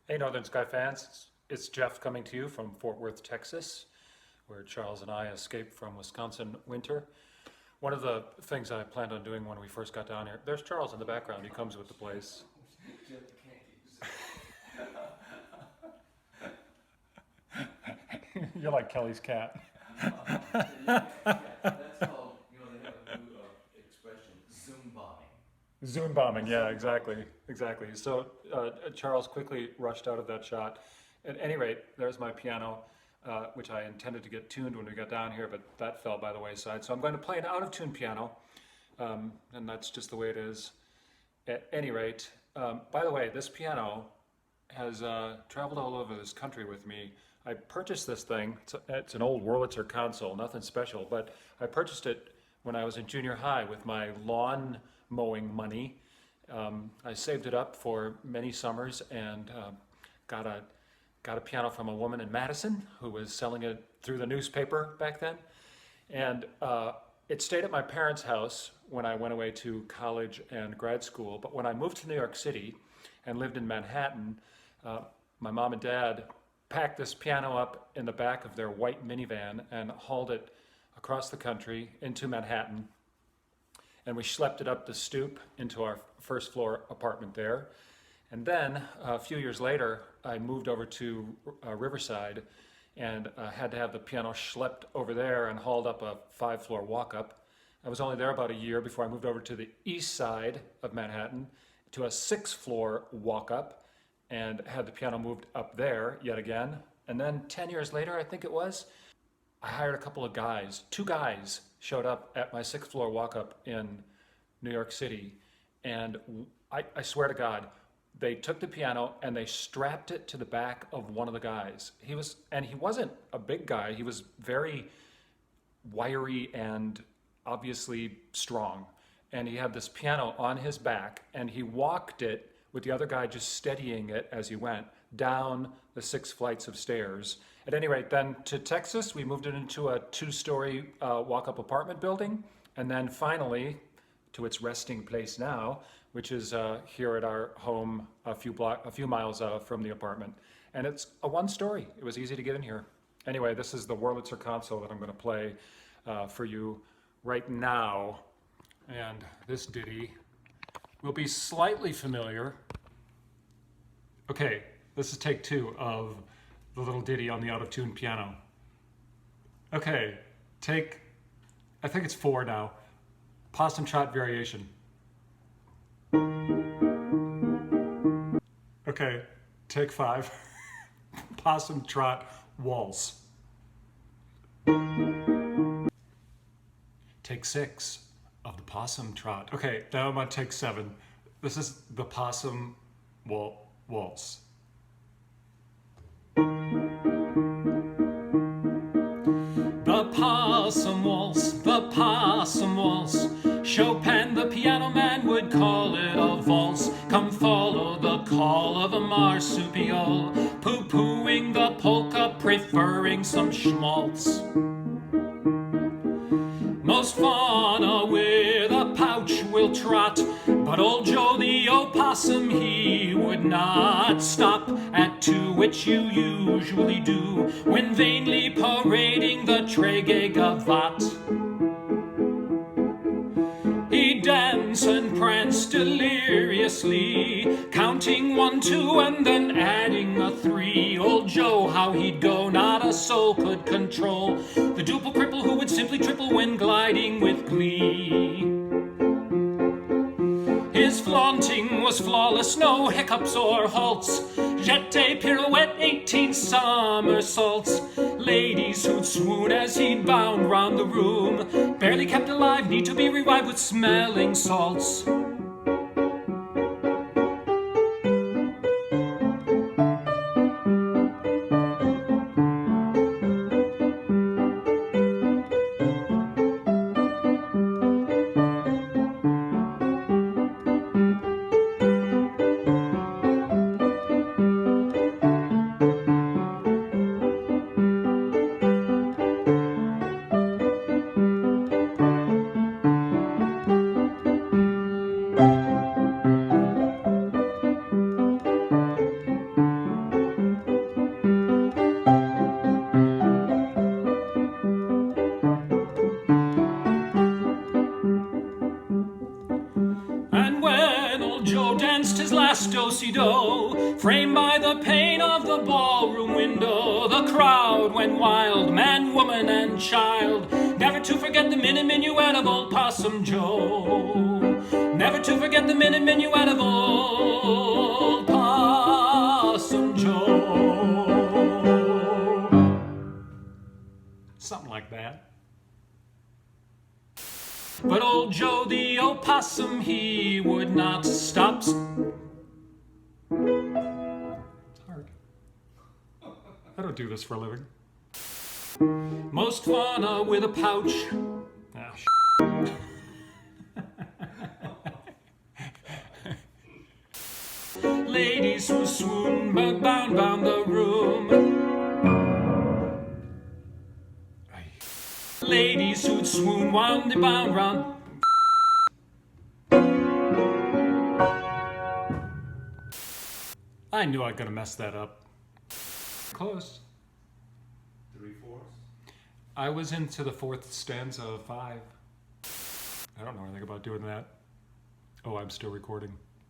Hey, Northern Sky fans, it's Jeff coming to you from Fort Worth, Texas, where Charles and I escaped from Wisconsin winter. One of the things I planned on doing when we first got down here, there's Charles in the background, he comes with the place. You're like Kelly's cat. That's called, they have a new expression, Zoom bombing. Zoom bombing, yeah, exactly. So Charles quickly rushed out of that shot. At any rate, there's my piano, which I intended to get tuned when we got down here, but that fell by the wayside. So I'm going to play an out-of-tune piano, and that's just the way it is. At any rate, by the way, this piano has traveled all over this country with me. I purchased this thing. It's an old Wurlitzer console, nothing special, but I purchased it when I was in junior high with my lawn mowing money. I saved it up for many summers and got a piano from a woman in Madison who was selling it through the newspaper back then. And it stayed at my parents' house when I went away to college and grad school. But when I moved to New York City and lived in Manhattan, my mom and dad packed this piano up in the back of their white minivan and hauled it across the country into Manhattan. And we schlepped it up the stoop into our first floor apartment there. And then a few years later, I moved over to Riverside and had to have the piano schlepped over there and hauled up a 5-floor walk-up. I was only there about a year before I moved over to the east side of Manhattan to a 6-floor walk-up and had the piano moved up there yet again. And then 10 years later, I think it was, I hired a couple of guys. 2 guys showed up at my 6th-floor walk-up in New York City. And I swear to God, they took the piano and they strapped it to the back of one of the guys. He wasn't a big guy. He was very wiry and obviously strong. And he had this piano on his back and he walked it with the other guy just steadying it as he went down the 6 flights of stairs. At any rate, then to Texas, we moved it into a 2-story walk-up apartment building. And then finally, to its resting place now, which is here at our home a few miles from the apartment. And it's a 1-story. It was easy to get in here. Anyway, this is the Wurlitzer console that I'm going to play for you right now. And this ditty will be slightly familiar. Okay, this is take 2 of the little ditty on the out-of-tune piano. Okay, I think it's 4 now. Possum Trot variation. Okay, take 5. Possum Trot Waltz. Take 6 of the Possum Trot. Okay, now I'm on take 7. This is the Possum Waltz. The Possum Waltz, the Possum Waltz. Chopin, the piano man, would call it a valse. Come follow the call of a marsupial, poo-pooing the polka, preferring some schmaltz. Most fauna with a pouch will trot, but old Joe the opossum, he would not stop at 2, which you usually do when vainly parading the Tregegavat. He danced and pranced deliriously, counting 1, 2, and then adding a 3. Old Joe, how he'd go, not a soul could control the duple cripple who would simply triple when gliding with glee. His flaunting was flawless, no hiccups or halts. Jeté, pirouette, 18 somersaults. Ladies who'd swoon as he'd bound round the room, barely kept alive, need to be revived with smelling salts. do-si-do, framed by the pane of the ballroom window. The crowd went wild, man, woman, and child, never to forget the minute minuet of old Possum Joe. Never to forget the minute minuet of old Possum Joe. Something like that. But old Joe the opossum, he would not stop. It's hard. I don't do this for a living. Most fauna with a pouch. Ah, ladies who swoon but bound the room. Ladies who'd swoon wound they bound round. I knew I was gonna mess that up. Close. 3/4. I was into the fourth stanza of 5. I don't know anything about doing that. Oh, I'm still recording.